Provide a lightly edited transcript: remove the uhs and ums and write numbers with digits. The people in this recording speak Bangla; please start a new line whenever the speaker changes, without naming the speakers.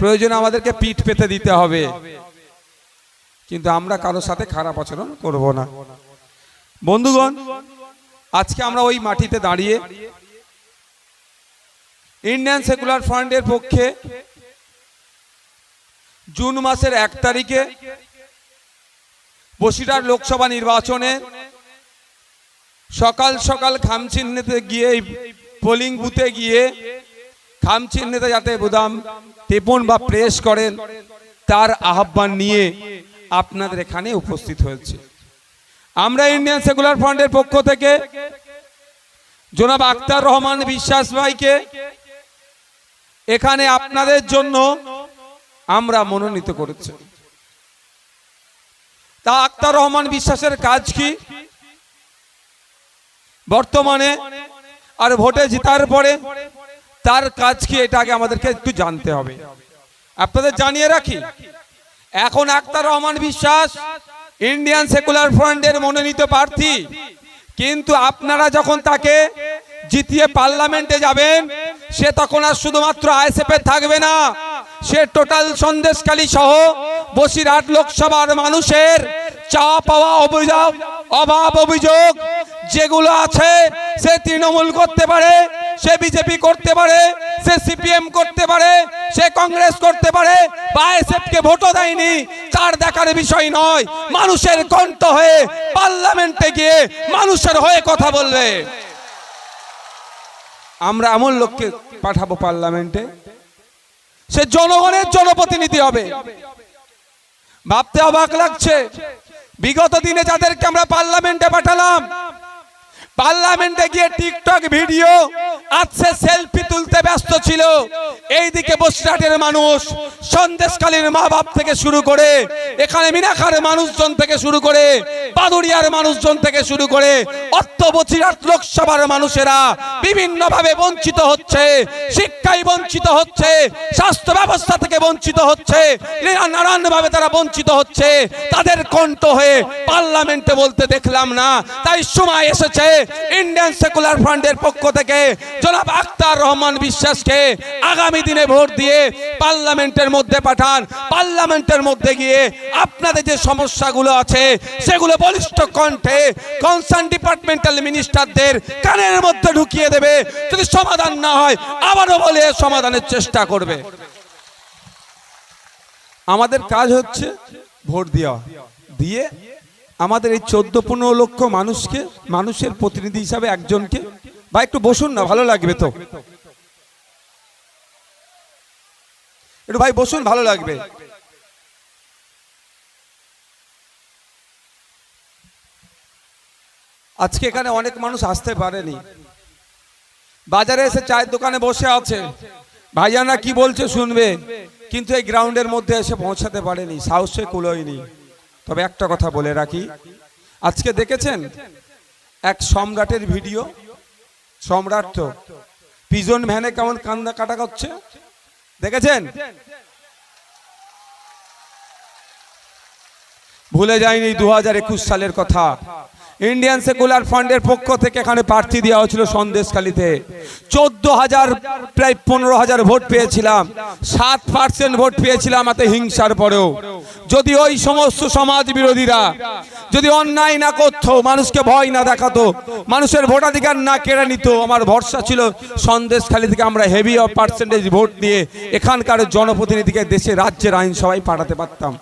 প্রয়োজনে আমাদেরকে পিঠ পেতে দিতে হবে, কিন্তু আমরা কারোর সাথে খারাপ আচরণ করব না। বন্ধুগণ, আজকে আমরা ওই মাটিতে দাঁড়িয়ে ইন্ডিয়ান সেকুলার ফ্রন্টের পক্ষে জুন মাসের 1 তারিখে বসিরহাট লোকসভা নির্বাচনে সকাল সকাল খামচিহ্নেতে গিয়ে, পোলিং বুথে গিয়ে খামচিহ্নেতে যাতে বোতাম টেপন বা প্রেস করেন তার আহ্বান নিয়ে আপনাদের এখানে উপস্থিত হয়েছে। আমরা ইন্ডিয়ান সেকুলার ফ্রন্টের পক্ষ থেকে জনাব আক্তার রহমান বিশ্বাস ভাইকে এখানে আপনাদের জন্য আমরা মনোনীত করেছি। তা আক্তার রহমান বিশ্বাসের কাজ কি বর্তমানে আর ভোটে জেতার পরে তার কাজ কি, এটা আগে আমাদেরকে একটু জানতে হবে। আপনাদের জানিয়ে রাখি, এখন আক্তার রহমান বিশ্বাস ইন্ডিয়ান সেকুলার ফ্রন্টের মনোনীত প্রার্থী, কিন্তু আপনারা যখন তাকে জিতিয়ে পার্লামেন্টে যাবেন সে তখন আর শুধুমাত্র আইএসএফ থাকবে না, সে টোটাল সন্দেশখালী সহ বসিরহাট লোকসভার মানুষের চাওয়া পাওয়া অভাব অভিযোগ যেগুলো আছে সে তৃণমূল করতে পারে, সে বিজেপি করতে পারে, সে সিপিএম করতে পারে, সে কংগ্রেস করতে পারে, বা আইএসএফকে ভোটও দেয়নি তার দেখার বিষয় নয়, মানুষের কণ্ঠ হয়ে পার্লামেন্টে গিয়ে মানুষের হয়ে কথা বলবে। আমরা এমন লোককে পাঠাবো পার্লামেন্টে, সে জনগণের জনপ্রতিনিধি হবে। ভাবতে অবাক লাগছে, বিগত দিনে যাদেরকে আমরা পার্লামেন্টে পাঠালাম, পার্লামেন্টে গিয়ে টিকটক ভিডিও আছে, সেলফি তুলতে ব্যস্ত ছিল। এইদিকে বসিরহাটের মানুষ, সন্দেশখালীর মা বাপ থেকে শুরু করে, এখানে মিনাখার মানুষজন থেকে শুরু করে, বাদুড়িয়ার মানুষজন থেকে শুরু করে, বসিরহাট লোকসভার মানুষেরা বিভিন্ন ভাবে বঞ্চিত হচ্ছে, শিক্ষায় বঞ্চিত হচ্ছে, স্বাস্থ্য ব্যবস্থা থেকে বঞ্চিত হচ্ছে, নানান ভাবে তারা বঞ্চিত হচ্ছে। তাদের কণ্ঠ হয়ে পার্লামেন্টে বলতে দেখলাম না। তাই সময় এসেছে ইন্ডিয়ান সেকুলার ফ্রন্টের পক্ষ থেকে জনাব আক্তার রহমান বিশ্বাসকে আগামী দিনে ভোট দিয়ে পার্লামেন্টের মধ্যে পাঠান। পার্লামেন্টের মধ্যে গিয়ে আপনাদের যে সমস্যাগুলো আছে সেগুলো বলিষ্ঠ কণ্ঠে কনসার্ন ডিপার্টমেন্টাল মিনিস্টারদের কানের মধ্যে ঢুকিয়ে দেবে। যদি সমাধান না হয় আবারও বলে সমাধানের চেষ্টা করবে। আমাদের কাজ হচ্ছে ভোট দেওয়া, দিয়ে আমাদের এই 14-15 লক্ষ মানুষকে, মানুষের প্রতিনিধি হিসাবে একজনকে, বা একটু বসুন না, ভালো লাগবে তো, একটু ভাই বসুন, ভালো লাগবে। আজকে এখানে অনেক মানুষ আসতে পারেনি, বাজারে এসে চায়ের দোকানে বসে আছে, ভাইয়ানা কি বলছে শুনবে, কিন্তু এই গ্রাউন্ডের মধ্যে এসে পৌঁছাতে পারেনি, সাহসে কুলোয়নি। তবে একটা কথা বলে রাখি, আজকে দেখেছেন এক সম্রাটের ভিডিও, সম্রাট তো পিজন ভ্যানে কেমন কান্দা কাটা করছে, দেখেছেন? ভুলে যায়নি 2021 সালের কথা। ইন্ডিয়ান সেকুলার ফ্রন্টের পক্ষ থেকে এখানে প্রার্থী দেওয়া হয়েছিল সন্দেশখালীতে, 14,000 প্রায় 15,000 ভোট পেয়েছিলাম, 7% ভোট পেয়েছিলাম এতে হিংসার পরেও। যদি ওই সমস্ত সমাজ বিরোধীরা যদি অন্যায় না করতো, মানুষকে ভয় না দেখাতো, মানুষের ভোটাধিকার না কেড়ে নিত, আমার ভরসা ছিল সন্দেশখালী থেকে আমরা হেভি পার্সেন্টেজ ভোট দিয়ে এখানকার জনপ্রতিনিধিকে দেশে রাজ্যের আইনসভায় পাঠাতে পারতাম।